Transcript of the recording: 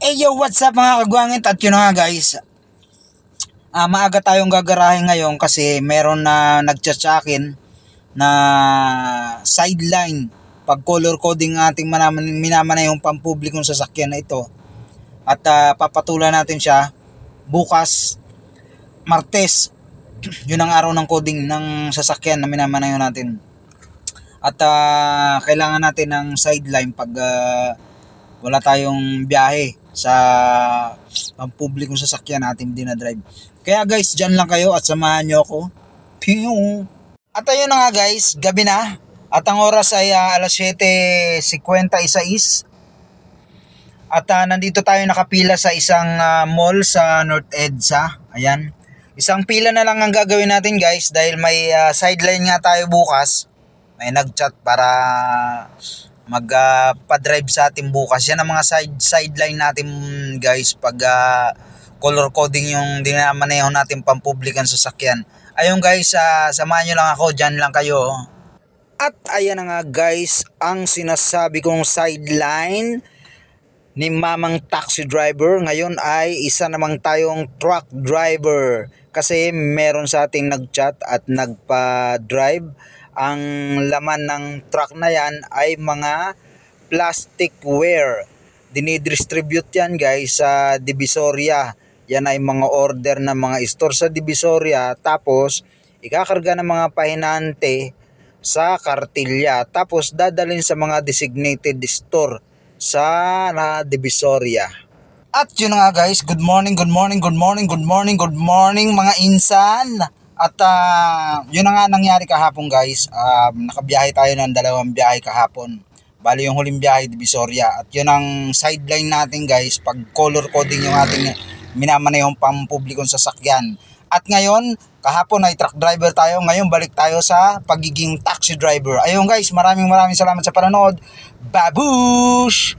Yo, what's up mga kagwangit? At yun na nga guys, maaga tayong gagarahe ngayon kasi meron na nag-chat sa akin na sideline pag color coding ating minamana yung pampublikong sasakyan na ito. At papatulan natin siya bukas, Martes. Yun ang araw ng coding ng sasakyan na minamanayo natin. At kailangan natin ng sideline pag wala tayong biyahe sa pampublikong sasakyan natin dinadrive. Kaya guys, dyan lang kayo at samahan nyo ako. Piyong! At ayun na nga guys, gabi na. At ang oras ay alas 7:56. At nandito tayo nakapila sa isang mall sa North EDSA. Ayan. Isang pila na lang ang gagawin natin guys dahil may sideline nga tayo bukas. May nag-chat para magpa-drive sa atin bukas. Yan ang mga sideline natin guys pag color coding yung dinamaneho natin pampublikan sasakyan. Ayun guys, samahan nyo lang ako, dyan lang kayo. At ayan na nga guys, ang sinasabi kong sideline ni mamang taxi driver ngayon ay isa namang tayong truck driver. Kasi meron sa ating nag-chat at nagpa-drive. Ang laman ng truck na yan ay mga plasticware. Dinidistribute yan guys sa Divisoria. Yan ay mga order ng mga store sa Divisoria. Tapos ikakarga ng mga pahinante sa Kartilya. Tapos dadalhin sa mga designated store sa Divisoria. At yun nga guys, good morning mga insan. At yun na nga nangyari kahapon guys. Nakabiyahe tayo ng dalawang biyahe kahapon. Bali yung huling biyahe Divisoria. At yun ang sideline natin guys pag color coding yung ating minamanehong pampublikong sasakyan. At ngayon, kahapon ay truck driver tayo. Ngayon balik tayo sa pagiging taxi driver. Ayun guys, maraming salamat sa panonood. Babush!